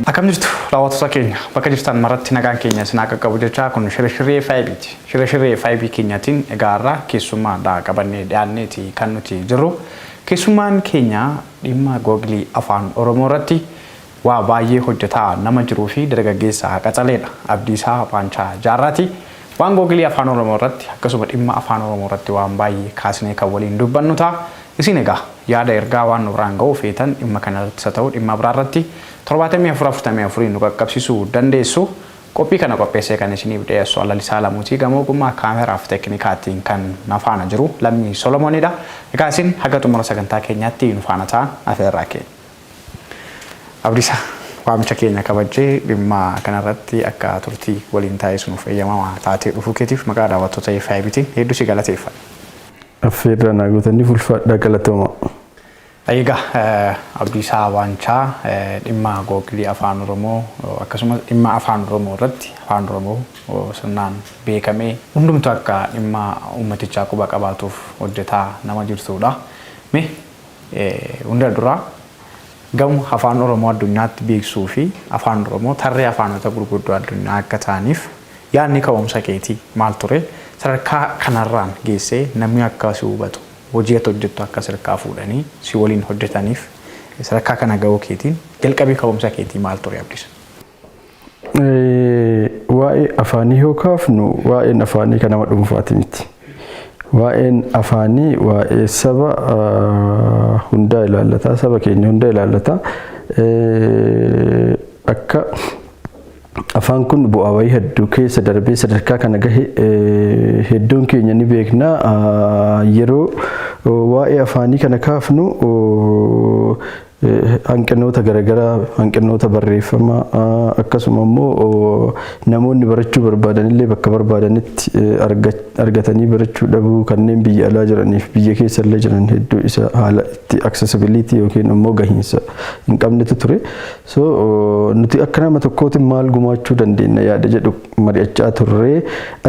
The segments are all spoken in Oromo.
Akkam jirtu daawwattoota keenya bakka jirtan maratti nagaan keenya isin akka qabu jechaa kun shiree faayibiiti. Shiree faayibii keenyatiin egaa irraa keessummaa qabannee dhiyaanneeti kan nuti jirru. Keessummaan keenya dhimma googilii afaan Oromoo irratti waa baay'ee hojjetaa nama jiruu fi dargaggeessa qaxaleedha. Abdiisaa Baanchaa Jaarraati. Waan googilii afaan Oromoo irratti akkasuma dhimma afaan Oromoo irratti waan baay'ee kaasnee kan waliin dubbannu ta'a. Isin egaa yaada ergaa waan nurraan ga'uu feetan dhimma kanarratti isa ta'u dhimma biraarratti 7444 nu qaqqabsiisuu dandeessu. Qophii kana qopheessee kan isiniif dhiyeessu Alalisaa Lamuutii gamoo ogummaa kaameraa fi teeknikaatiin kan na faana jiru Lammii Solomoonidha. Egaa isin haga xumura sagantaa keenyaatti nu faana ta'aa afeerraa keenya. Abdiisaa waamicha keenya kabajjee dhimma kanarratti akka turtii waliin taa'ee nuuf eeyyamamaa taatee dhufuu keetiif maqaa daawwattoota FIBtiin hedduu si galateeffanna. Affeerraa naagotanii fulfaadhaa galatooma. Egaa Abdiisaa Baanchaa dhimma googilii afaan Oromoo akkasumas dhimma afaan Oromoo irratti afaan Oromoo sirnaan beekamee hundumtu akka dhimma uummatichaa quba qabaatuuf hojjetaa nama jirtudha. Mee hunda duraa gamoo afaan Oromoo addunyaatti beeksisuu fi afaan Oromoo tarree afaanota gurguddoo addunyaa akka ta'aniif yaadni ka'umsa keetii maal ture? Sadarkaa kanarraan geessee namni akka si hubatu hojii hojjettu akka sadarkaa fuudhanii si waliin hojjetaniif sadarkaa kana ga'uu keetiin jalqabbii ka'umsa keetii maal ture Abdiisaa? Waa'ee afaanii yoo kaafnu waa'een afaanii kan nama dhuunfaati miti. Waa'een afaanii waa'ee saba hundaa ilaallata, saba keenya hundaa ilaallata. Akka afaan kun bu'aa wayii hedduu keessa darbee sadarkaa kana gahe hedduun keenya ni beekna. Yeroo waa'ee afaanii kana kaafnu hanqinoota garaagaraa, hanqinoota barreeffamaa akkasuma immoo namoonni barachuu barbaadanillee bakka barbaadanitti argatanii barachuu dhabuu kanneen biyya alaa jiraniif biyya keessa illee jiran hedduu isa haala itti accessibility yookiin immoo gahiinsa hin qabnetu ture. So nuti akka nama tokkootiin maal gumaachuu dandeenya yaada jedhu mari'achaa turre.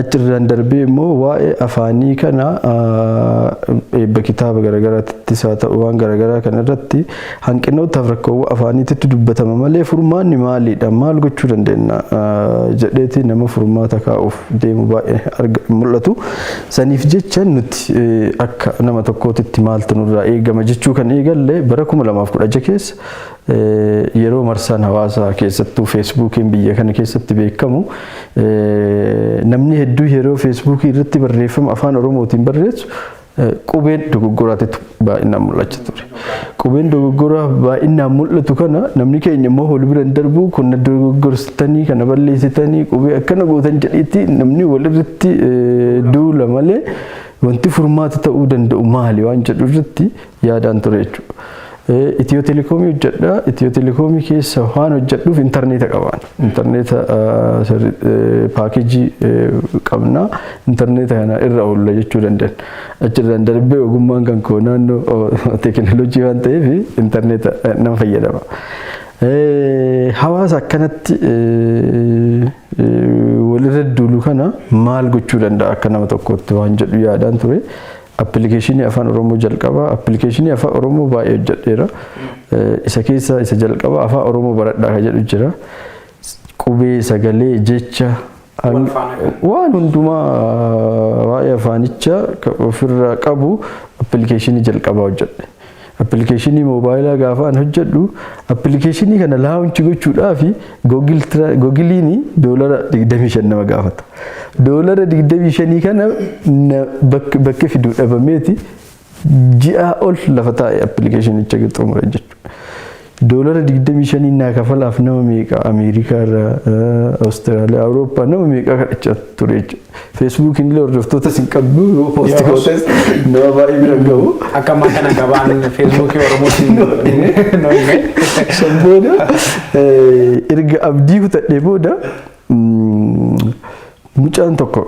Achirraan darbee immoo waa'ee afaanii kana eebba kitaaba garaagaraattis haa ta'u waan garaagaraa kanarratti hanqinootaaf rakkoowwan afaaniitti dubbatama malee furmaanni maalidha? Maal gochuu dandeenya jedheeti nama furmaata kaa'uuf deemu baay'ee mul'atu. Saniif jecha nuti akka nama tokkootitti maaltu nurraa eegama jechuu kan eegalle bara 2016 keessa yeroo marsaan hawaasaa keessattuu feesbuukiin biyya kana keessatti beekamu namni hedduu yeroo feesbuukii irratti barreeffama afaan Oromootiin barreessu qubeen dogoggoraatitu baay'inaan mul'achaa ture. Qubeen dogoggoraa baay'inaan mul'atu kana namni keenya immoo wal bira darbu kun dogoggorsitanii kana balleessitanii qubee akkana gootan jedhiitti namni walirratti duula malee wanti furmaata ta'uu danda'u maali waan jedhu irratti yaadaan ture jechuudha. Itiyoo Telekoomii hojjedha. Itiyoo Telekoomii keessa waan hojjedhuuf intarneeta qabaan. Intarneeta paakeejii qabna. Intarneeta kana irra oolla jechuu dandeenya. Achirraan darbee ogummaan kan koo naannoo teekinooloojii waan ta'eef intarneeta nama fayyadama. Hawaasa akkanatti walirra duulu kana maal gochuu danda'a akka nama tokkootti waan jedhu yaadaan ture. Appilikeeshinii afaan Oromoo jalqaba. Appilikeeshinii afaan Oromoo baay'ee hojjedheera. Isa keessa isa jalqaba afaan Oromoo baradhaa kan jedhu jira. Qubee, sagalee, jecha waan hundumaa waa'ee afaanichaa ofirraa qabu appilikeeshinii jalqabaa hojjedhe. Appilikeeshinii moobaayilaa gaafaan hojjedhu appilikeeshinii kana laawunchi gochuudhaaf googiliin $25 nama gaafata. $25 kana bakka fiduu dhabameeti ji'a ol lafa taa'e appilikeeshinicha xumura jechuudha. $25 naa kafalaaf nama meeqa Ameerikaa irraa Awustiraaliyaa Awurooppaa nama meeqa kadhachaa ture jechuudha. Feesbuukiin illee hordoftoota sin qabdu poosti gootes nama baay'ee bira gahu. Akkuma kana gabaan Feesbuukii Oromootiin nooyime. San booda erga abdii kutadhee booda mucaan tokko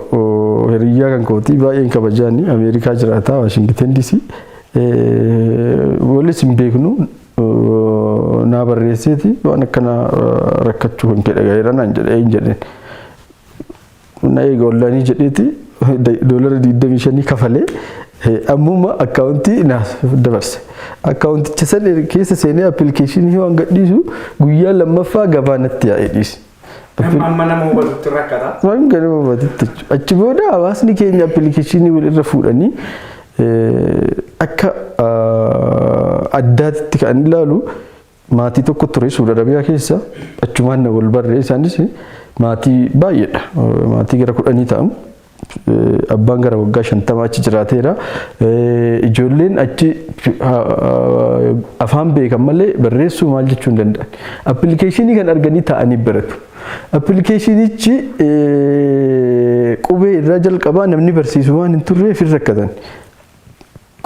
hiriyyaa kan kootii baay'een kabajaani Ameerikaa jiraataa Waashingten DC walis hin beeknu naa barreesseeti waan akkana rakkachuu kan kedha gaheera naan jedhee hin jedheen na eegollanii jedheeti dolara 25 kafalee ammuma akkaawuntii naaf dabarse. Akkaawunticha san keessa seenee appilikeeshinii waan gadhiisu guyyaa lammaffaa gabaanatti yaa'ee dhiise. Amma nama hubatutti rakkata. Waan gadi hubatutti. Achi booda hawaasni keenya appilikeeshinii walirra fuudhanii akka addaatti kan ilaalu maatii tokko ture Suudi Arabiyaa keessa achumaan wal barree isaanis maatii baay'eedha. Maatii gara 10 ta'amu. Abbaan gara waggaa 50 achi jiraateera. Ijoolleen achi afaan beekan malee barreessuu maal jechuu hin danda'an. Appilikeeshinii kan arganii taa'anii baratu. Appilikeeshinichi qubee irraa jalqabaa namni barsiisu waan hin turreef hin rakkatan.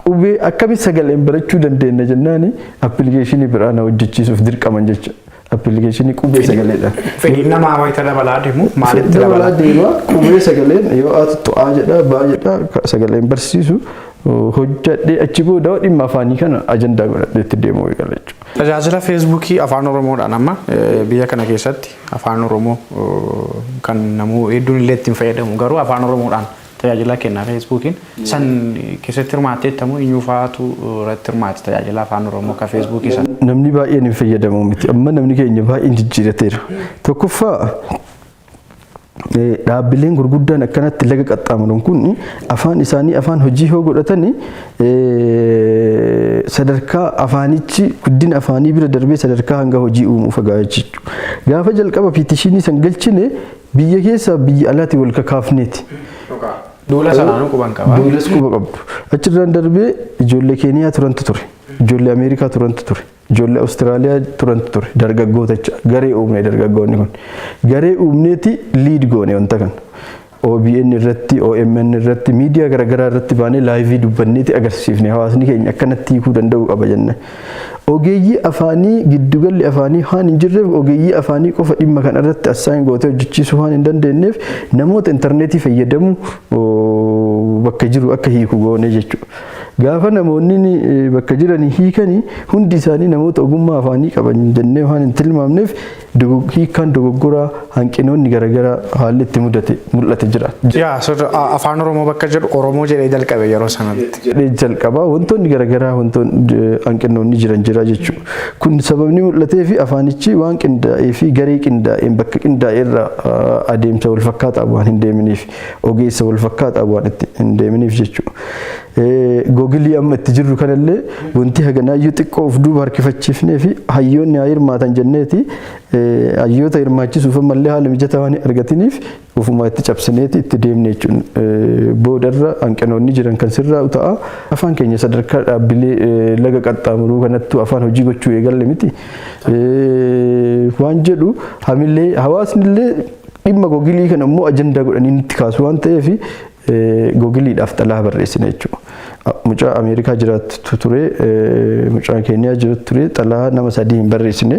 Qubee akkamitti sagaleen barachuu dandeenya jennaani appilikeeshinii biraa na hojjechiisuuf dirqaman jecha. Appilikeeshinii qubee sagaleedha. Fedhii namaa wayita dabalaa deemu maalitti dabalaa deema qubee sagaleen yoo ati to'aa jedha baa jedha sagaleen barsiisu hojjadhee achi booda dhimma afaanii kana ajandaa godhadheetti deemuu eegala jechuudha. Tajaajila feesbuukii afaan oromoodhaan amma biyya kana keessatti afaan oromoo kan namuu hedduun illee ittiin fayyadamu garuu afaan oromoodhaan tajaajila kennaa feesbuukiin san keessatti hirmaatteettamu inyuufaatu irratti hirmaate tajaajila afaan oromoo ka feesbuukii san. Namni baay'een hin fayyadamu miti amma namni keenya baay'een jijjiirateera. Tokkoffaa dhaabbileen gurguddaan akkanatti laga qaxxaamuran kun afaan isaanii afaan hojii yoo godhatani sadarkaa afaanichi guddina afaanii bira darbee sadarkaa hanga hojii uumuu fagaachuu jechuudha. Gaafa jalqaba piitishinii san galchine biyya keessaa biyya alaatti wal kakaafneeti. Duula sanaanuu quban qaba. Duulas quba qabdu. Achirraan darbee ijoollee Keeniyaa turantu ture. Ijoollee Ameerikaa turantu ture. Ijoollee Awustiraaliyaa turantu ture. Dargaggoota garee uumne dargaggoonni kun. Garee uumneeti liid goone wanta kana. OBN irratti, OMN irratti, miidiyaa garaagaraa irratti baanee laayivii dubbanneeti agarsiifne hawaasni keenya akkanatti hiikuu danda'u qaba jenne. Ogeeyyii afaanii giddugalli afaanii waan hin jirreef ogeeyyii afaanii qofa dhimma kana irratti assaayin gootee hojjechiisuu waan hin dandeenyeef namoota intarneetii fayyadamu bakka jiru akka hiiku goone jechuudha. Gaafa namoonni bakka jiran hiikanii hundi isaanii namoota ogummaa afaanii qaban jennee waan hin tilmaamneef hiikaan dogoggoraa hanqinoonni garaagaraa haalli itti mul'ate jira. Afaan oromoo bakka jedhu oromoo jedhee jalqabe yeroo sanatti. Jedhee jalqabaa wantoonni garaagaraa wantoonni hanqinoonni jira jechuudha. Kun sababni mul'atee fi afaanichi waan qindaa'ee fi garee qindaa'een bakka qindaa'ee irraa adeemsa wal fakkaataa waan hin deeminiif ogeessa wal fakkaataa waan itti hin deeminiif jechuudha. Googilii amma itti jirru kanallee wanti haganaayyuu xiqqoo of duuba harkifachiifnee fi hayyoonni haa hirmaatan jenneeti hayyoota hirmaachisuuf ammallee haala mijataa waan argatiniif ofumaa itti cabsineeti itti deemne jechuun boodarra hanqinoonni jiran kan sirraa'u ta'a. Afaan keenya sadarkaa dhaabbilee laga qaxxaamuruu kanattuu afaan hojii gochuu eegalle miti waan jedhu hamillee hawaasnillee dhimma googilii kana immoo ajandaa godhanii nutti kaasu waan ta'eef googiliidhaaf xalaa barreessine jechuudha. Mucaa Ameerikaa jiraattu ture, mucaa Keeniyaa jiraattu ture, xalaa nama 3 hin barreessine.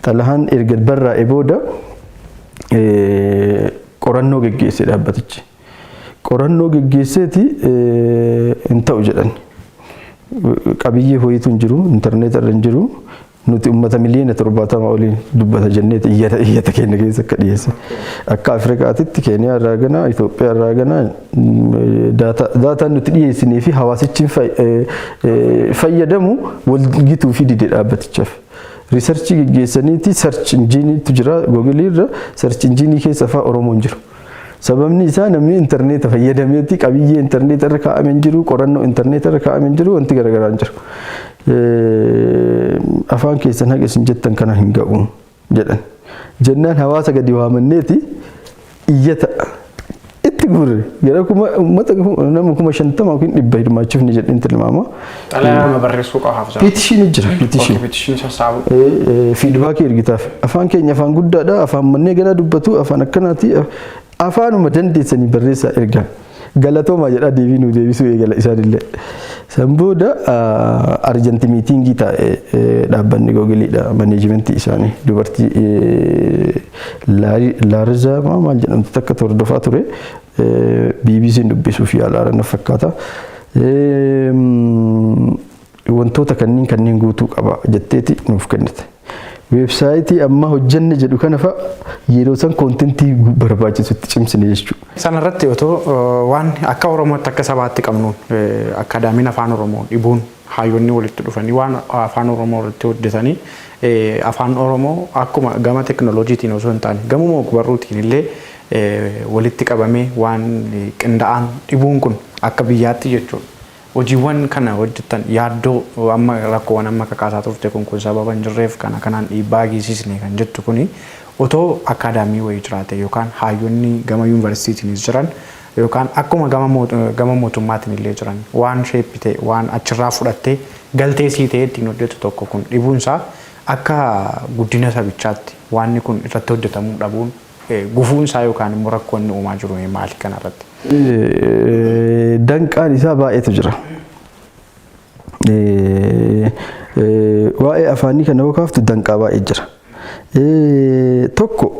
Xalahaan erga barraa'ee booda qorannoo geggeessee dhaabbatichi. Qorannoo geggeesseeti hin ta'u jedhan. Qabiyyee ho'iitu hin jiru, intarneeta irra hin jiru. Nuti uummata miliyoona 70 oliin dubbata jenneeti iyyata keenya keessa akka dhiyeesse. Akka Afrikaatitti Keeniyaa irraa ganaa, Itoophiyaa irraa ganaa daataan nuti dhiyeessinee fi hawaasichi fayyadamu wal gituu fi didee dhaabbatichaaf. Riisarchii geggeessaniiti sarch injiiniitu jira googilii irra sarch injiinii keessa afaan Oromoon jiru. Sababni isaa namni intarneeta fayyadameeti qabiyyee intarneeta irra kaa'amee jiru, qorannoo intarneeta irra kaa'amee jiru, wanti garaagaraa jiru. Afaan keessan haqa isin jettan kana hin ga'u jedhan. Jennaan hawaasa gadi waamanneeti iyyata itti gurre gara uummata nama 50 yookiin 100 hirmaachuufni jedhin tilmaama. Xalayaa barreessuu qabaaf jira. Piitishinii jira. Piitishinii sassaabu. Fiidbaakii ergitaaf. Afaan keenya afaan guddaadha. Afaan mannee ganaa dubbatu afaan akkanaati. Afaanuma dandeessanii barreessaa ergan. Galatoomaa jedhaa deebii nuu deebisuu eegala isaanillee. San booda arjanti miitingii taa'ee dhaabbanni googiliidha maneejimentii isaanii dubartii Laarizaa maal jedhamtu takka hordofaa ture BBC'n dubbisuuf yaalaa na fakkaata. Wantoota kanneen guutuu qaba jetteeti nuuf kennite. weebsaayitii amma hojjenne jedhu kana fa'a yeroo san koontentii barbaachisutti cimsine jechuudha. Sanarratti otoo waan akka Oromootti akka sabaatti qabnuun akaadaamiin afaan Oromoo dhibuun hayyoonni walitti dhufanii waan afaan Oromoo irratti hojjetanii afaan Oromoo akkuma gama teknooloojiitiin osoo hin taane gama ogbarruutiin illee walitti qabamee waan qindaa'an dhibuun kun akka biyyaatti jechuudha. Hojiiwwan kana hojjetan yaaddoo amma rakkoowwan amma kakaasaa turte kun sababa hin jirreef kanaan dhiibbaa geessisne kan jettu kuni otoo akaadaamii wayii jiraate yookaan hayyoonni gama yuunivarsiitiinis jiran yookaan akkuma gama mootummaatiin illee jiran waan sheeppite waan achirraa fudhattee galtee sii ta'e ittiin hojjetu tokko kun dhibuunsaa akka guddina sabichaatti waanni kun irratti hojjetamuu dhabuun gufuunsaa yookaan immoo rakkoonni uumaa jiru maali kanarratti? Danqaan isaa baay'eetu jira. Waa'ee afaanii kana yoo kaaftu danqaa baay'ee jira. Tokko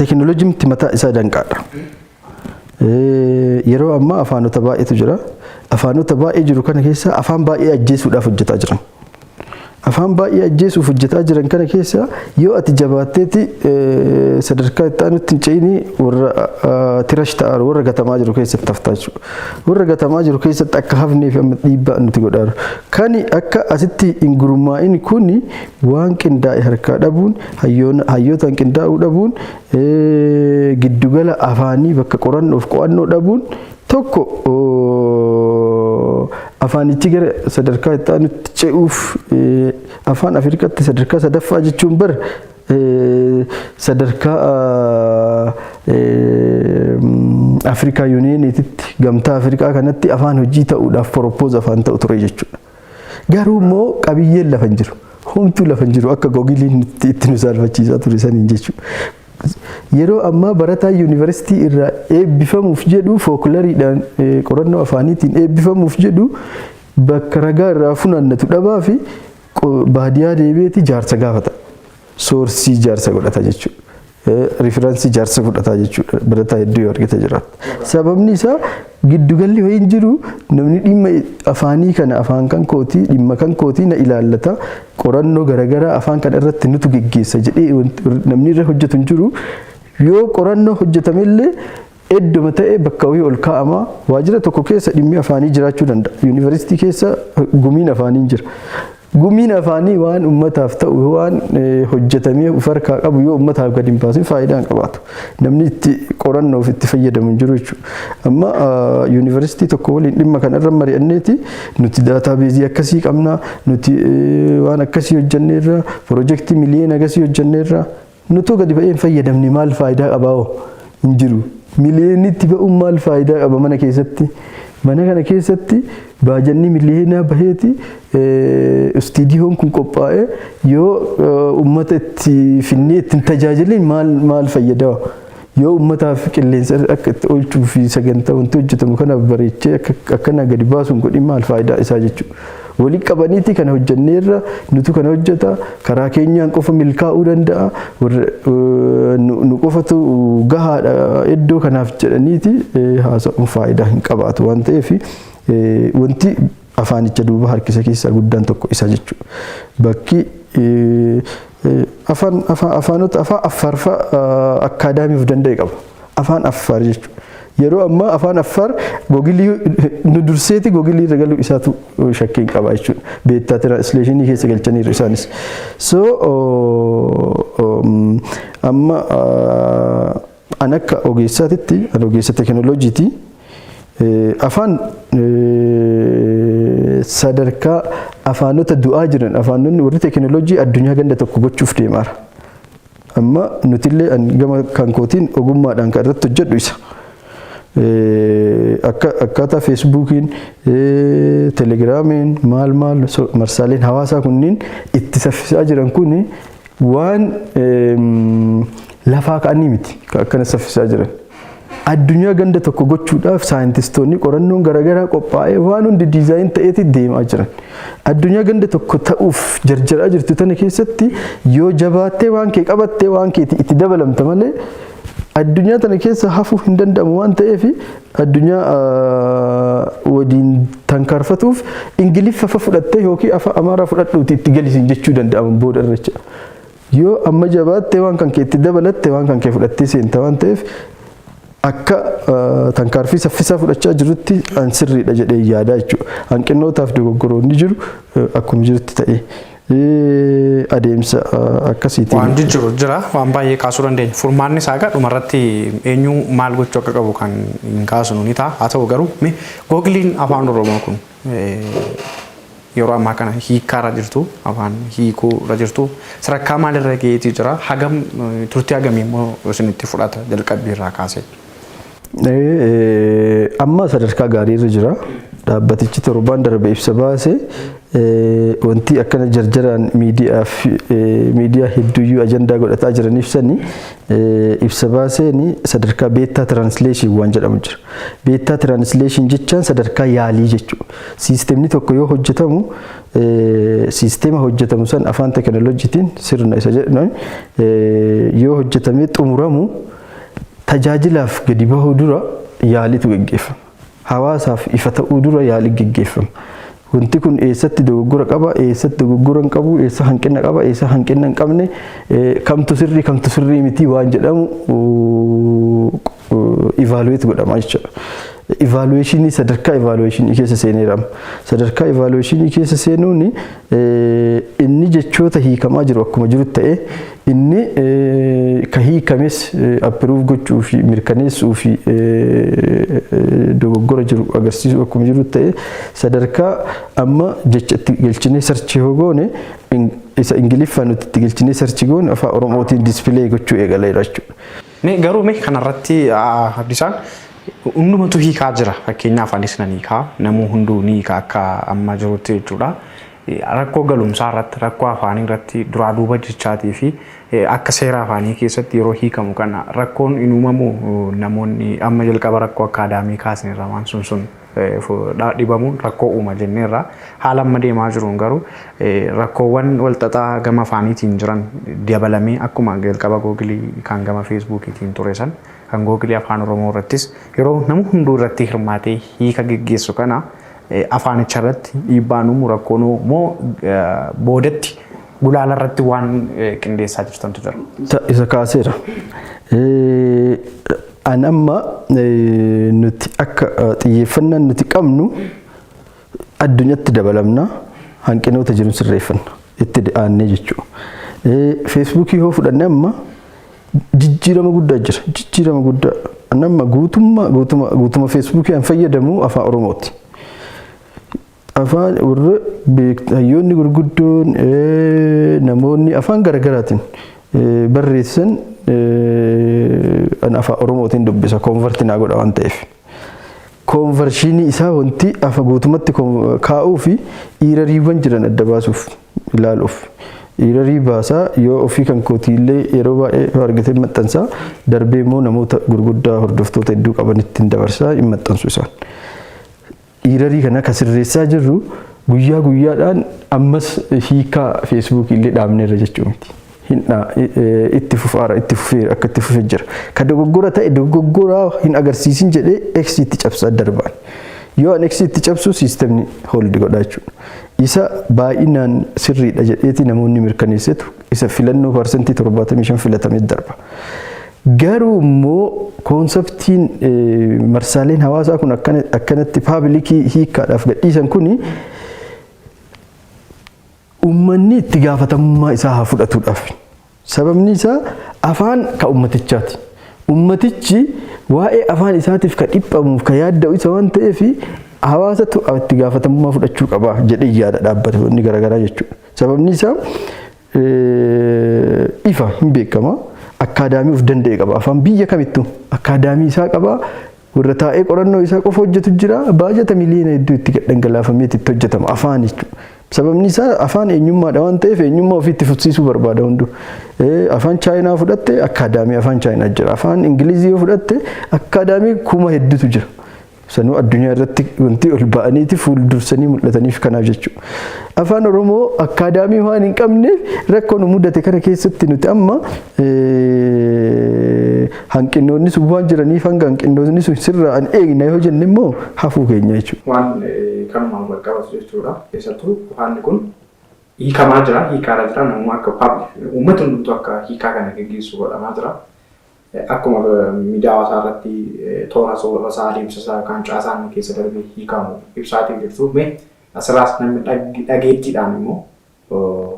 teknooloojiin mataa isaa danqaadha. Yeroo ammaa afaanota baay'eetu jira. Afaanota baay'ee jiru kana keessa afaan baay'ee ajjeesuudhaaf hojjetaa jiran. Afaan baay'ee ajjeesuuf hojjetaa jiran kana keessa yoo ati jabaatteeti sadarkaa itti aanutti hin ce'inii warra tirash ta'an warra gatamaa jiru keessatti haftaa jechuudha. Warra gatamaa jiru keessatti akka hafneef amma dhiibbaa nuti godhaa jiru. Kani akka asitti hin gurmaa'in kuni waan qindaa'e harkaa dhabuun hayyootaan qindaa'uu dhabuun giddugala afaanii bakka qorannoof qo'annoo dhabuun tokko afaanichi gara sadarkaa itti aanutti ce'uuf afaan Afrikaatti sadarkaa sadaffaa jechuun bar sadarkaa Afrikaa Yuuniyeeniititti gamtaa Afrikaa kanatti afaan hojii ta'uudhaaf propooz afaan ta'u ture jechuudha. Garuu immoo qabiyyeen lafa hin jiru. Homtuu lafa hin jiru akka googiliin itti nu saalfachiisaa ture saniin jechuudha. Yeroo ammaa barataa yuunivarsiitii irraa eebbifamuuf jedhu fookilariidhaan qorannoo afaaniitiin eebbifamuuf jedhu bakka ragaa irraa funaannatu dhabaa fi baadiyyaa deebi'eeti jaarsa gaafata. Soorsii jaarsa godhata jechuudha. Riifiraansii jaarsa fudhataa jechuudha. Barataa hedduu yoo argite jiraata. Sababni isaa giddugalli wayii hin jiru namni dhimma afaanii kana afaan kan kootii dhimma kan kootii na ilaallata qorannoo garaagaraa afaan kana irratti nutu geggeessa jedhee namni irra hojjetu hin jiru. Yoo qorannoo hojjetamellee edduma ta'e bakka wayii ol kaa'ama waajjira tokko keessa dhimmi afaanii jiraachuu danda'a. Yuunivarsiitii keessa gumiin afaanii jira. Gumiin afaanii waan ummataaf ta'u waan hojjetamee of harkaa qabu yoo ummataaf gadi hin baasin faayidaa hin qabaatu. Namni itti qorannoof itti fayyadamu hin jiru jechuudha. Amma yuunivarsiitii tokko waliin dhimma kanarra mari'anneeti nuti daataabeezii akkasii qabna nuti waan akkasii hojjenneerra piroojeektii miliyoona akkasii hojjenneerra nutu gadi ba'ee hin fayyadamne maal faayidaa qabaa hin jiru. Miliyoonitti ba'uun maal faayidaa qaba mana keessatti? Mana kana keessatti baajanni miliyoonaa baheeti istiidiyoon kun qophaa'ee yoo uummata itti finnee ittiin tajaajilin maal fayyadaa? Yoo uummataaf qilleensa akka itti oolchuu fi sagantaa wanti hojjetamu kanaaf bareechee akkana gadi baasuun godhin maal faayidaa isaa jechuudha. Walii qabaniiti kana hojjenneerra nutu kana hojjeta karaa keenyaan qofa milkaa'uu danda'a nu qofatu gahaadha iddoo kanaaf jedhaniiti haasa'uun faayidaa hin qabaatu waan ta'eef wanti afaanicha duuba harkisa keessaa guddaan tokko isa jechuudha. Bakki afaanota afaan affaarfaa akaadaamiif danda'e qaba. Afaan affaar jechuudha. Yeroo ammaa afaan affaar googilii nu durseeti googilii irra galuu isaatu shakkii qaba jechuudha. Beektaa tiraansileeshinii keessa galchaniiru isaanis. So amma an akka ogeessaatitti an ogeessa teknooloojiiti afaan sadarkaa afaanota du'aa jiran afaanonni warri teknooloojii addunyaa ganda tokko gochuuf deemaara. Amma nutillee gama kan kootiin ogummaadhaan kan irratti hojjedhu isa. Akkaataa feesbuukiin telegiraamiin maal marsaaleen hawaasaa kunniin itti saffisaa jiran kun waan lafaa ka'anii miti akkana saffisaa jiran. Addunyaa ganda tokko gochuudhaaf saayintistoonni qorannoon garaagaraa qophaa'ee waan hundi diizaayin ta'eeti deemaa jiran. Addunyaa ganda tokko ta'uuf jarjaraa jirtu tana keessatti yoo jabaattee waan kee qabattee waan keeti itti dabalamta malee addunyaa tana keessa hafuu hin danda'amu waan ta'eef addunyaa waliin tankaarfatuuf ingiliffa fudhattee yookiin afaan amaaraa fudhadhuuti itti galisiin jechuu danda'amu booda irra. Yoo amma jabaattee waan kan keetti dabalatte waan kan kee fudhattee seenta waan ta'eef akka tankaarfii saffisaa fudhachaa jirutti an sirriidha jedhee yaadaa jechuudha. Hanqinnootaaf dogoggoroonni jiru akkuma jirutti ta'e adeemsa akkasiitiin. Waan jijjiiru jira waan baay'ee kaasuu dandeenya. Furmaanni isaa gaa dhumarratti eenyu maal gochuu akka qabu kan hin kaasnu ni ta'a. Haa ta'u garuu googiliin afaan Oromoo kun yeroo ammaa kana hiikkaarra jirtu afaan hiikuurra jirtu sadarkaa maalirra geetii jira hagam turtii hagamii immoo isinitti fudhata jalqabbiirraa kaasee. Amma sadarkaa gaariirra jira. Dhaabbatichi torbaan darbe ibsa baase wanti akkana jarjaraan miidiyaa hedduuyyuu ajandaa godhataa jiran ibsanii ibsa baaseen sadarkaa beettaa tiraansleeshin waan jedhamu jira. Beettaa tiraansleeshin jechaan sadarkaa yaalii jechuudha. Siistemni tokko yoo hojjetamu siistema hojjetamu san afaan teekinooloojiitiin sirna isa jedhamu yoo hojjetamee xumuramu tajaajilaaf gadi bahuu dura yaalitu gaggeeffama. Hawaasaaf ifa ta'uu dura yaalii gaggeeffama. Wanti kun eessatti dogoggora qaba, eessatti dogoggora hin qabu, eessa hanqina qaba, eessa hanqina hin qabne, kamtu sirrii miti waan jedhamu evaluate godhama jechuudha. Evaluationii sadarkaa evaluationii keessa seeneerama. Sadarkaa evaluationii keessa seenuun inni jechoota hiikamaa jiru akkuma jiru ta'e inni ka hiikames approve gochuu fi mirkaneessuu fi dogoggora jiru agarsiisuu akkuma jiru ta'e sadarkaa amma jecha itti galchinee sarchii hogoone isa ingiliffaan nuti itti galchinee sarchii goone afaan Oromootiin dispilay gochuu eegaleera jechuudha. Garuu kanarratti Abdisaan hundumatu hiikaa jira. Fakkeenyaaf anis nan hiikaa namuu hunduu ni hiikaa akka amma jirutti jechuudha. Rakkoo galumsaa irratti rakkoo afaanii irratti duraa duuba jechaatii fi akka seera afaanii keessatti yeroo hiikamu kana rakkoon hin uumamu namoonni amma jalqaba rakkoo akkaadaamii kaasneerra waan sun dhibamuun rakkoo uuma jenneerra haala amma deemaa jiruun garuu rakkoowwan walxaxaa gama afaaniitiin jiran dabalamee akkuma jalqaba googilii kan gama feesbuukiitiin ture san kan googilii afaan Oromoo irrattis yeroo namni hunduu irratti hirmaatee hiika geggeessu kana afaanichaa irratti dhiibbaan uumu rakkoon moo boodatti gulaala irratti waan qindeessaa jirtantu jira. Isa kaaseera. An amma nuti akka xiyyeeffannaan nuti qabnu addunyaatti dabalamna hanqinoota jiru sirreeffanna itti aanee jechuudha. Feesbuukii yoo fudhanne amma jijjiirama guddaa jira. Jijjiirama guddaa. An amma guutuma feesbuukii an fayyadamu afaan Oromooti. Afaan warra hayyoonni gurguddoon namoonni afaan garaagaraatiin barreessan an afaan Oromootiin dubbisa konvertii naa godha waan ta'eef. Konvershinii isaa wanti afa guutumatti kaa'uu fi dhiirariiwwan jiran adda baasuuf ilaaluuf. Dhiirarii baasaa yoo ofii kan kootiillee yeroo baay'ee argatee maxxansaa darbee immoo namoota gurguddaa hordoftoota hedduu qabanitti dabarsaa hin maxxansu isaan. Dhiirarii kana kan sirreessaa jirru guyyaa guyyaadhaan ammas hiikaa feesbuukii illee dhaabneerra jechuu miti. Itti fufaara itti fufeera akka itti fufee jira. Kan dogoggora ta'e dogoggoraa hin agarsiisin jedhee X itti cabsaa darbaan. Yoo an X itti cabsu siistemni hooldi godhaa jechuudha. Isa baay'inaan sirriidha jedheeti namoonni mirkaneessetu isa filannoo parsantii 75 filatamee darba. Garuu immoo koonseptiin marsaaleen hawaasaa kun akkanatti paabilikii hiikkaadhaaf gadhiisan kuni uummanni itti gaafatamummaa isaa haa fudhatuudhaaf. Sababni isaa afaan ka ummatichaati. Ummatichi waa'ee afaan isaatiif ka dhiphamuuf ka yaadda'u isa waan ta'eef hawaasatu itti gaafatamummaa fudhachuu qaba jedhee yaada dhaabbattoonni garaagaraa jechuudha. Sababni isaa ifa hin beekama. Akkaadaamii of danda'e qaba. Afaan biyya kamittuu akkaadaamii isaa qaba. Warra taa'ee qorannoo isaa qofa hojjetu jira. Baajata miliyoona hedduu itti dhangalaafamee itti hojjetama afaan jechuudha. Sababni isaa afaan eenyummaadha waan ta'eef eenyummaa ofiitti fufsiisuu barbaada hunduu. Afaan Chaayinaa fudhatte akkaadaamii afaan Chaayinaa jira. Afaan Ingilizii yoo fudhatte akkaadaamii kuma hedduutu jira. Sanuu addunyaa irratti wanti ol ba'aniiti fuuldursanii mul'ataniif kanaaf jechuudha. Afaan Oromoo akkaadaamii waan hin qabneef rakkoon mudate kana keessatti nuti amma hanqinoonni sun waan jiraniif hanga hanqinoonni sun sirraa an eegna yoo jenne immoo hafuu keenya jechuudha. Waan kanumaan wal qabatu jechuudha. Keessattuu afaanni kun hiikamaa jira, hiikaarra jira, namni akka uummata hundumtuu akka hiikaa kana gaggeessu godhamaa jira. Akkuma miidiyaa hawaasaa irratti toora isaa adeemsa isaa kan caasaan keessa darbee hiikamu ibsaatiin jirtu. Asirraas namni dhageettiidhaan immoo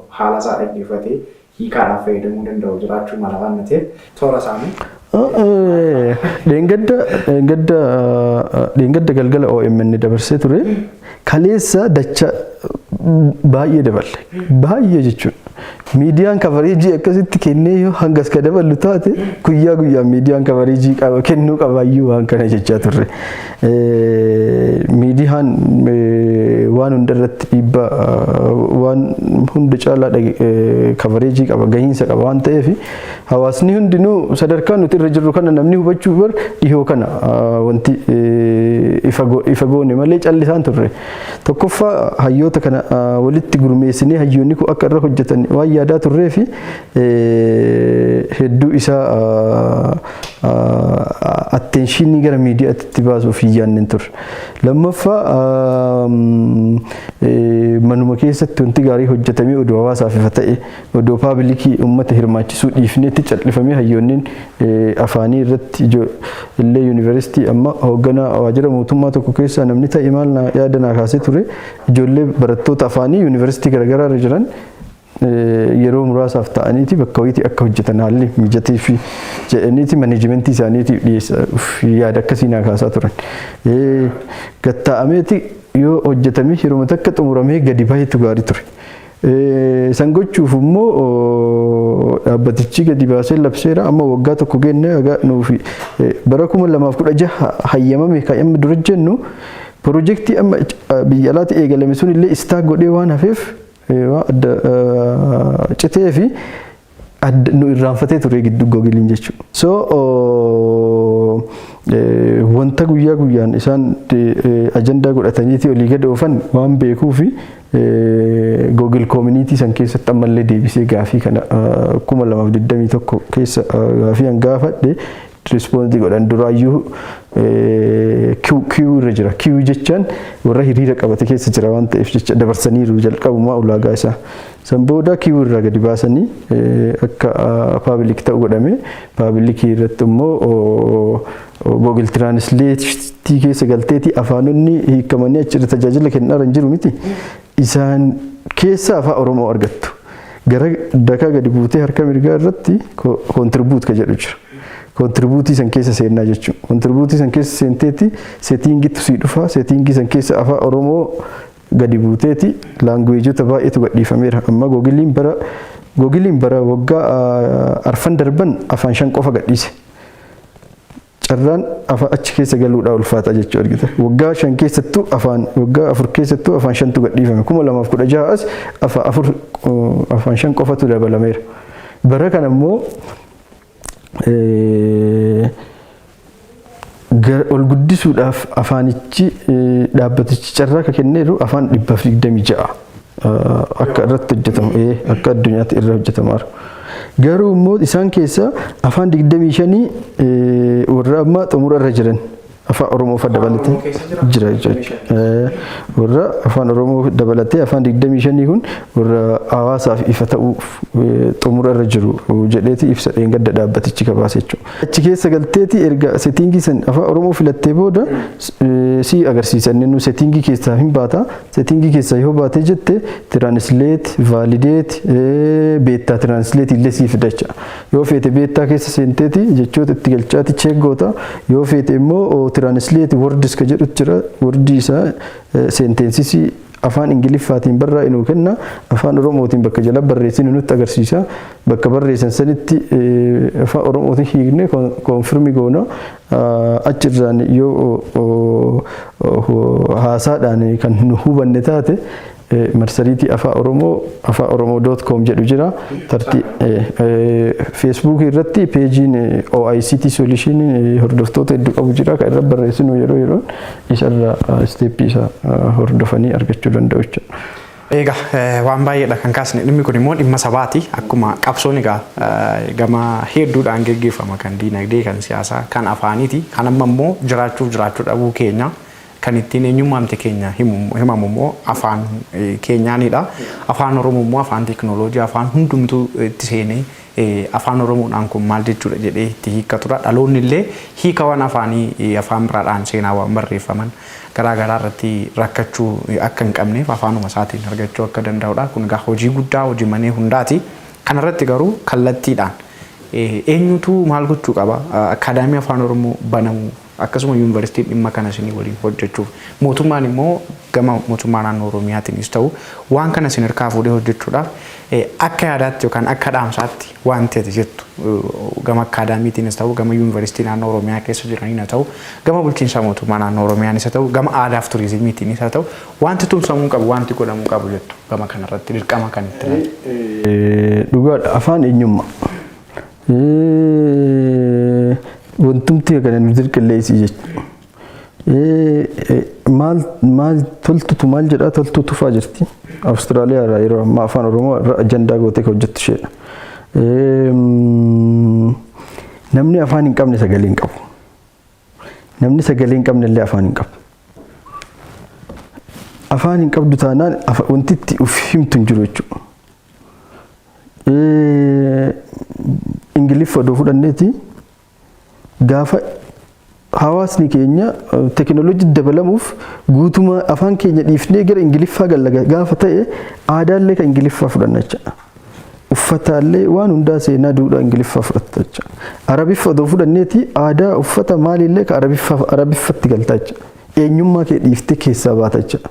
haala isaa dhaggeeffatee hiikaadhaaf fayyadamuu danda'u jiraachuu mala waan ta'eef toora isaanii. Dheengadda galgala OMN dabarsee ture kaleessa dacha baay'ee daballe. Baay'ee jechuudha. Miidiyaan kavareejii akkasitti kennee yoo hangas ka daballu taate guyyaa guyyaan miidiyaan kavareejii kennuu qabaayyuu waan kana jechaa turre. Miidiyaan waan hundarratti dhiibbaa waan hunda caalaa kavareejii qaba, gahiinsa qaba waan ta'eef hawaasni hundinuu sadarkaa nuti irra jirru kana namni hubachuu bar dhihoo kana wanti ifa goone malee callisaan turre. Tokkoffaa hayyoota kana walitti gurmeessinee hayyoonni kun akka irra hojjetan waan yaadaa turree fi hedduu isaa attenshinii gara miidiyaatti baasuuf yaadne turre. Lammaffaa manuma keessatti wanti gaarii hojjetamee oduu hawaasaaf ifa ta'e oduu paabilikii uummata hirmaachisuu dhiifneetti cal'ifamee hayyoonniin afaanii irratti illee yuunivarsiitii amma hoogganaa waajjira mootummaa tokko keessaa namni ta'e maal yaada naa kaasee ture ijoollee barattoota afaanii yuunivarsiitii garaagaraa irra jiran yeroo muraasaaf ta'aniiti bakka wayiitii akka hojjetan haalli mijatii fi jedhaniiti maneejimentii isaaniitiif dhiyeessuuf yaada akkasii naa kaasaa turan. Gatta'ameeti yoo hojjetame yeroo takka xumuramee gadi baay'eetu gaarii ture. San gochuuf immoo dhaabbatichi gadi baasee labseera amma waggaa tokko geenne nuufi bara 2016 hayyamame kan amma dura jennu piroojeektii amma biyya alaatti eegalame sun illee istaag godhee waan hafeef citee fi nu irraanfatee ture giddu googiliin jechuudha. So wanta guyyaa guyyaan isaan ajandaa godhataniiti olii gad oofan waan beekuu fi Google Community san keessatti ammallee deebisee gaafii kana 2021 keessa gaafii an gaafadhe respoonsii godhan duraayyuu Q irra jira. Q jechaan warra hiriira qabate keessa jira waan ta'eef jecha dabarsaniiru jalqabumaa ulaagaa isaa. San booda Q irraa gadi baasanii akka paabilik ta'u godhame paabilikii irratti immoo Google Translate keessa galteeti afaanonni hiikamanii achirra tajaajila kennaa jiru miti. Isaan keessa afaan Oromoo argattu. Gara dakaa gadi buutee harka mirgaa irratti kontribuut ka jedhu jira. Kontribuutii san keessa seenaa jechuudha. Kontribuutii san keessa seenteeti seetiingitu sii dhufa. Seetiingii san keessa afaan Oromoo gadi buuteeti laanguweejota baay'eetu gadhiifameera. Amma Googiliin bara waggaa arfan darban afaan 5 qofa gadhiise. Carraan afaan achi keessa galuudhaa ulfaata jechuudha argita. Waggaa 5 keessattuu afaan waggaa 4 keessattuu afaan 5tu gadhiifame. 2016 as afaan 5 qofatu dabalameera. Bara kana immoo ol guddisuudhaaf afaanichi dhaabbatichi carraa ka kenneeru afaan 126 akka irratti hojjetamu akka addunyaatti irra hojjetamaa jiru. Garuu immoo isaan keessa afaan 25 warra amma xumura irra jiran afaan Oromoo fa dabalatee jira jechuudha. Warra afaan Oromoo dabalatee afaan 25 kun warra hawaasaaf ifa ta'uu xumura irra jiru jedheeti ibsa dheengadda dhaabbatichi kabaase jechuudha. Achi keessa galteeti erga seetiingii san afaan Oromoo filattee booda si agarsiisan nu seetiingii keessaa hin baata. Seetiingii keessaa yoo baatee jette translate, validate, beta translate illee si fida jechuudha. Yoo feete beta keessa seenteeti jechoota itti galchaati check goota. Yoo feete immoo translate words ka jedhu jira. Wordii isaa sentensis afaan ingiliffaatiin barraa'inu kenna afaan oromootiin bakka jala barreessinu nutti agarsiisa. Bakka barreessan sanitti afaan oromootiin hiikne konfirmi goona. Achirraan yoo haasaadhaan kan nu hubanne taate marsariitii afaan oromoo.com jedhu jira. Facebook irratti peejiin OICT solution hordoftoota hedduu qabu jira. Kan irra barreessinu yeroo yeroon isarra steeppii isaa hordofanii argachuu danda'u jechuudha. Egaa waan baay'eedha kan kaasne dhimmi kun immoo dhimma sabaati. Akkuma qabsoon egaa gama hedduudhaan geggeeffama kan diinagdee kan siyaasaa kan afaaniiti. Kan amma immoo jiraachuu dhabuu keenya kan ittiin eenyummaamti keenya himamu immoo afaan keenyaanidha. Afaan Oromoo immoo afaan teekinooloojii afaan hundumtuu itti seenee afaan Oromoodhaan kun maal jechuudha jedhee itti hiikkatudha. Dhaloonni illee hiikawwan afaanii afaan biraadhaan seenaawwan barreeffaman garaagaraa irratti rakkachuu akka hin qabneef afaanuma isaatiin argachuu akka danda'udha. Kun egaa hojii guddaa hojii manee hundaati. Kanarratti garuu kallattiidhaan eenyutu maal gochuu qaba? Akaadaamii afaan Oromoo banamu akkasuma yuunivarsiitiin dhimma kana isinii waliin hojjechuuf mootummaan immoo gama mootummaa naannoo Oromiyaatiinis ta'u waan kana isin harkaa fuudhee hojjechuudhaaf akka yaadaatti yookaan akka dhaamsaatti waan ta'e jettu gama akaadaamiitiinis ta'u gama yuunivarsiitii naannoo Oromiyaa keessa jiraniin haa ta'u gama bulchiinsa mootummaa naannoo Oromiyaanis haa ta'u gama aadaa fi turizimiitiinis haa ta'u wanti tumsamuu qabu wanti godhamuu qabu jettu gama kanarratti dirqama kan itti laatu. Dhugaadha afaan eenyummaa. Wantumti kana nuti qilleensii jechuudha. Maal toltutu maal jedhaa toltutu fa'aa jirti. Awustiraaliyaa irraa yeroo ammaa afaan Oromoo irra ajandaa gootee hojjettu isheedha. Namni afaan hin qabne sagalee hin qabu. Namni sagalee hin qabne illee afaan hin qabu. Afaan hin qabdu taanaan wanti itti uf himtu hin jiru jechuudha. Ingiliffa odoo fudhanneeti gaafa hawaasni keenya teekinooloojii dabalamuuf guutuma afaan keenya dhiifnee gara Ingiliffaa gallaga gaafa ta'e aadaallee kan Ingiliffaa fudhanna jechuudha. Uffataallee waan hundaa seenaa duudhaa Ingiliffaa fudhatta jechuudha. Arabiffa odoo fudhanneeti aadaa uffata maaliillee ka Arabiffatti galtaa jechuudha. Eenyummaa kee dhiiftee keessaa baata jechuudha.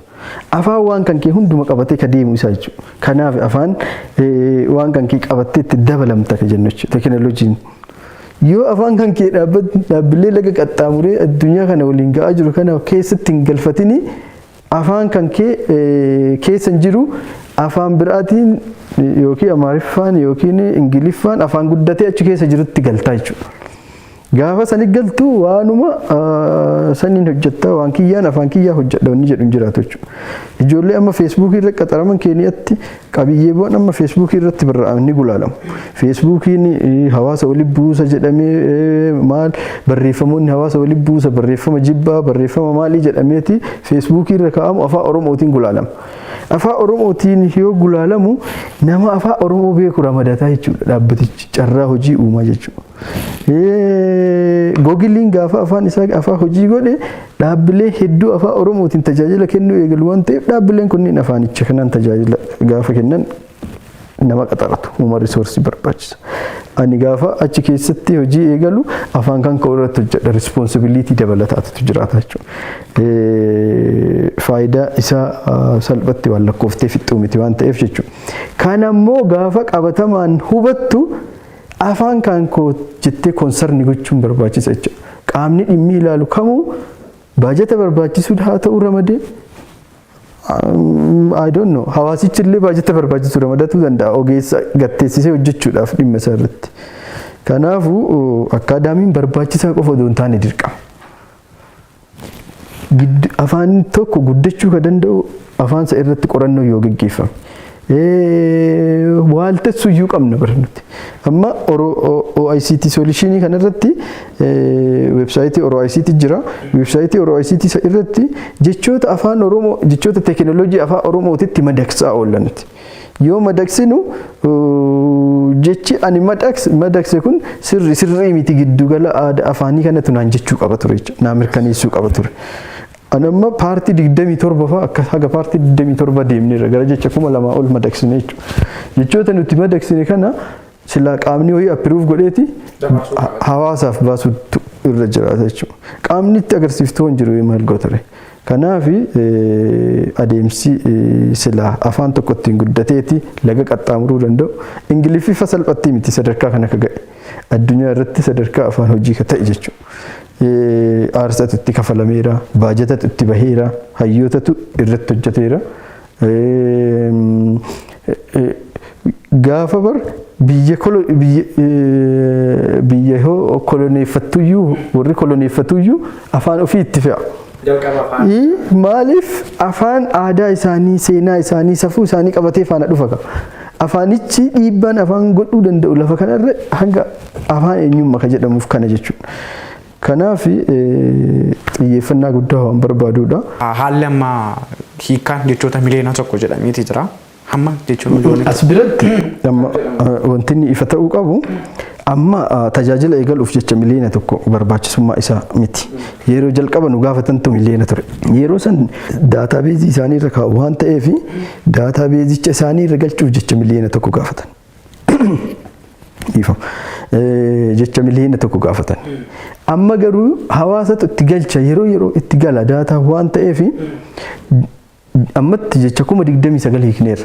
Afaan waan kan kee hunduma qabatee ka deemu isaa jechuudha. Kanaaf afaan waan kan kee qabattee itti dabalamta ka jennu jechuudha teekinooloojiin. Yoo afaan kan kee dhaabbilee laga qaxxaamuree addunyaa kana waliin ga'aa jiru kana keessatti hin galfatini afaan kan kee keessa hin jiru afaan biraatiin yookiin Amaariffaan yookiin Ingiliffaan afaan guddatee achi keessa jirutti galtaa jechuudha. Gaafa sani galtu waanuma saniin hojjetta waan kiyyaan afaan kiyyaa hojjedha wanni jedhu hin jiraatu jechuudha. Ijoollee amma feesbuukii irra qaxaraman keenyatti qabiyyeewwan amma feesbuukii irratti barreeffaman ni gulaalamu. Feesbuukiin hawaasa waliin buusa jedhamee maal barreeffamoonni hawaasa waliin buusa barreeffama jibbaa barreeffama maalii jedhameeti feesbuukii irra kaa'amu afaan Oromootiin gulaalama. Afaan Oromootiin yoo gulaalamu nama afaan Oromoo beeku ramadataa jechuudha dhaabbatichi carraa hojii uumaa jechuudha. Googiliin gaafa afaan isaa afaan hojii godhe dhaabbilee hedduu afaan Oromootiin tajaajila kennuu eegalu waan ta'eef dhaabbileen kunniin afaanicha kanaan tajaajila gaafa kennan nama qaxaratu uuma risoorsii barbaachisa. Ani gaafa achi keessatti hojii eegalu afaan kan ka'u irratti hojjedha rispoonsibiliitii dabalataatu jiraata jechuudha. Faayidaa isaa salphatti waan lakkooftee fixxuu miti waan ta'eef jechuudha. Kan ammoo gaafa qabatamaan hubattu afaan kan koo jettee konsarni gochuun barbaachisa jechuudha. Qaamni dhimmi ilaalu kamuu baajata barbaachisuun haa ta'u ramadee I don't know hawaasichi illee baajata barbaachisu ramadatu danda'a ogeessa gatteessisee hojjechuudhaaf dhimma isaa irratti. Kanaafuu akaadaamiin barbaachisaa qofa osoo hin taane dirqama. Afaan tokko guddachuu kan danda'u afaan isaa irratti qorannoo yoo gaggeeffame. Waaltessu iyyuu qabna barnuti. Amma OICT solutionii kana irratti websaayitii OICT jira. Websaayitii OICT irratti jechoota afaan Oromoo jechoota teekinooloojii afaan Oromootitti madaqsaa oolaniti. Yoo madaqsinu jechi ani madaqse kun sirrii miti giddugala aadaa afaanii kanatu naan jechuu qaba ture jechuudha. Naa mirkaneessuu qaba ture. Anamma paartii 27 fa'aa akka haga paartii 27 deemneerra gara jecha 2000 ol madaqsine jechuudha. Jechoota nuti madaqsine kana silaa qaamni wayii appiruuf godheeti hawaasaaf baasuutu irra jiraata jechuudha. Qaamni itti agarsiiftuu hin jiru maal gootare. Kanaaf adeemsi silaa afaan tokko ittiin guddateeti laga qaxxaamuruu danda'u. Ingiliffa salphatti miti sadarkaa kana akka ga'e. Addunyaa irratti sadarkaa afaan hojii ka ta'e jechuudha. Aarsatu itti kafalameera, baajatatu itti baheera, hayyootatu irratti hojjeteera. Gaafa bar biyya koloneeffattuyyuu warri koloneeffattuyyuu afaan ofii itti fe'a. Maaliif afaan aadaa isaanii, seenaa isaanii, safuu isaanii qabatee faana dhufa qaba. Afaanichi dhiibbaan afaan godhuu danda'u lafa kanarra hanga afaan eenyummaa ka jedhamuuf kana jechuudha. Kanaaf xiyyeeffannaa guddaa waan barbaadudha. Haalli amma hiikaan jechoota miliyoona tokko jedhameeti jira. Hamma jechuun miliyoona as biratti amma wanti inni ifa ta'uu qabu amma tajaajila eegaluuf jecha miliyoona tokko barbaachisummaa isaa miti. Yeroo jalqaba nu gaafatantu miliyoona ture. Yeroo san daataabeezii isaanii irra kaa'u waan ta'eef daataabeezicha isaanii irra galchuuf jecha miliyoona tokko gaafatan. Jecha miliyoona tokko gaafatan. Amma garuu hawaasatu itti galcha yeroo itti gala daataa waan ta'eef ammatti jecha 29 hiikneera.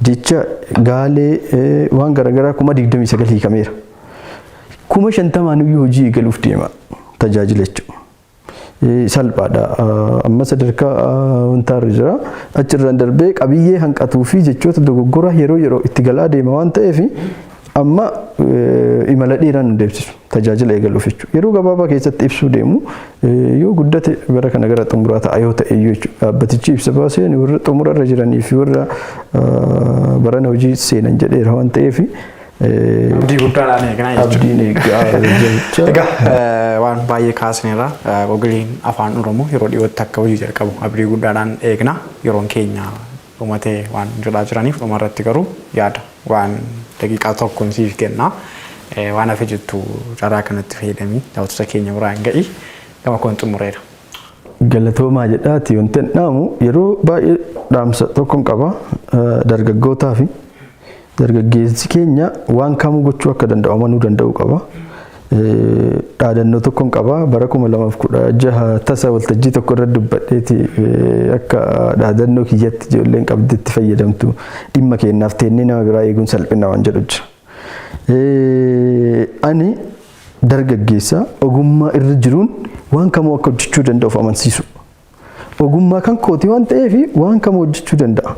Jecha gaalee waan garaagaraa 29 hiikameera. 50 iyyuu hojii galuuf deema tajaajila jechuudha. Salphaadha. Amma sadarkaa wanta irra jira. Achirraan darbee qabiyyee hanqatuu fi jechoota dogoggora yeroo itti galaa deema waan ta'eef amma imala dheeraan nu deemsisu tajaajila eegaluuf jechuudha. Yeroo gabaabaa keessatti ibsuu deemu yoo guddate bara kana gara xumuraa ta'a yoo ta'e iyyuu jechuudha. Dhaabbatichi ibsa baasee warra xumura irra jiranii fi warra barana hojii seenan jedheera waan ta'eef abdii guddaadhaan eegnaa jechuudha. Egaa waan baay'ee kaasneerra Googiliin afaan Oromoo yeroo dhiyootti akka hojii jalqabu abdii guddaadhaan eegna. Yeroon keenya dhumatee waan jedhaa jiraniif dhumarratti garuu yaada waan daqiiqaa tokkoon siif kenna. Waan hafe jettu carraa kanatti fayyadamii daawwattoota keenya biraan ga'i gama koon xumureera. Galatoomaa jedhaati wanti dhaamu yeroo baay'ee dhaamsa tokkoon qaba dargaggootaa fi dargaggeessi keenya waan kamuu gochuu akka danda'u amanuu danda'u qaba. Dhaadannoo tokkoon qaba bara 2016 tasa waltajjii tokko irra dubbadheeti akka dhaadannoo kiyyatti ijoolleen qabditti fayyadamtu dhimma kennaaf teennee nama biraa eeguun salphina waan jedhu jira. Ani dargaggeessa ogummaa irra jiruun waan kamuu akka hojjechuu danda'uuf amansiisu. Ogummaa kan kooti waan ta'eef waan kamuu hojjechuu danda'a.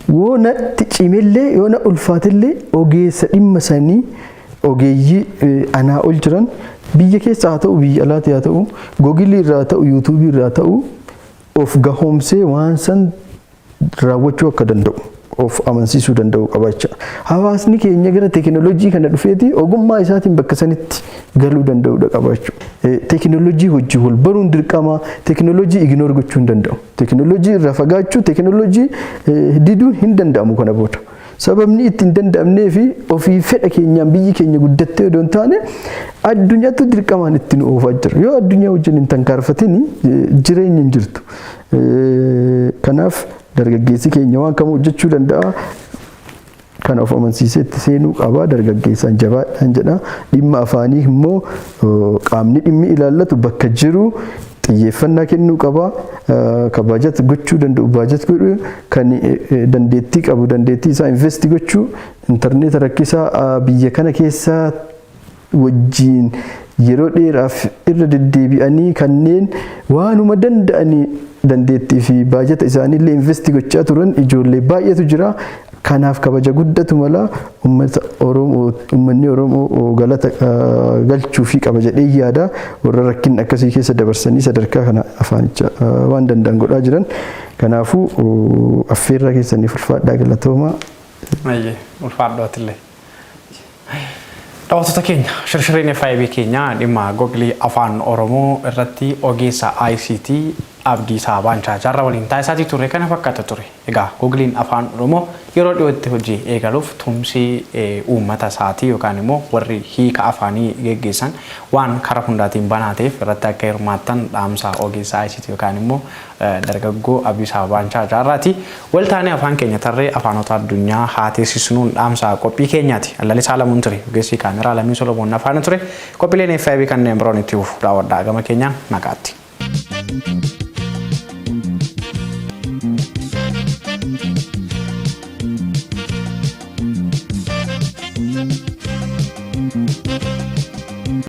Yoo natti cimellee yoo na ulfaatillee ogeessa dhimma sanii ogeeyyii anaa ol jiran biyya keessa haa ta'u biyya alaatti haa ta'u Googilii irraa haa ta'u yuutuubii irraa haa ta'u of gahoomsee waan san raawwachuu akka danda'u of amansiisuu danda'u qabacha. Hawaasni keenya gara teekinooloojii kana dhufeeti ogummaa isaatiin bakka sanitti galuu danda'udha qabachu. Teekinooloojii hojii wal baruun dirqama teekinooloojii ignoor gochuu hin danda'u. Teekinooloojii irraa fagaachuu teekinooloojii diduun hin danda'amu kana booda. Sababni ittiin danda'amnee fi ofii fedha keenyaan biyyi keenya guddattee odoo hin taane addunyaatu dirqamaan ittiin oofaa jira. Yoo addunyaa wajjin hin tankaarfatin jireenya hin jirtu. Kanaaf dargaggeessi keenya waan kamuu hojjechuu danda'a. Kana of amansiisee itti seenuu qaba dargaggeessaan jabaadhaan jedha. Dhimma afaanii immoo qaamni dhimmi ilaallatu bakka jiru xiyyeeffannaa kennuu qaba. Kan baajat gochuu danda'u baajat godhu kan dandeettii qabu dandeettii isaa investi gochuu intarneeta rakkisaa biyya kana keessaa wajjiin yeroo dheeraaf irra deddeebi'anii kanneen waanuma danda'anii dandeettii fi baajata isaaniillee investi gochaa turan ijoollee baay'eetu jira. Kanaaf kabaja guddatu mala uummanni Oromoo galata galchuu fi qaba jedhee yaada. Warra rakkin akkasii keessa dabarsanii sadarkaa kana afaanicha waan danda'an godhaa jiran. Kanaafuu affeerraa keessaniif ulfaadhaa galatoomaa. Ulfaadhootillee. Daawwattoota keenya shirshiriin FIB keenya dhimma Googilii afaan Oromoo irratti ogeessa ICT Abdii Saabanchaa jaarraa waliin taasisaatii ture kana fakkaata ture. Egaa Googiliin afaan Oromoo yeroo dhiyootti hojii eegaluuf tumsi uummata isaatii yookaan immoo warri hiika afaanii geggeessan waan karaa hundaatiin banaateef irratti akka hirmaattan dhaamsa ogeessa ICT yookaan immoo dargaggoo Abdii Saabanchaa jaarraati. Waltaanee afaan keenya tarree afaanota addunyaa haa teessisnuun dhaamsa qophii keenyaati. Allalisaa lamuun ture ogeessi kaameraa Lamii Solomoon afaan ture. Qophiileen FIB kanneen biroon itti fufu daawwadhaa gama keenyaan nagaatti. Thank you.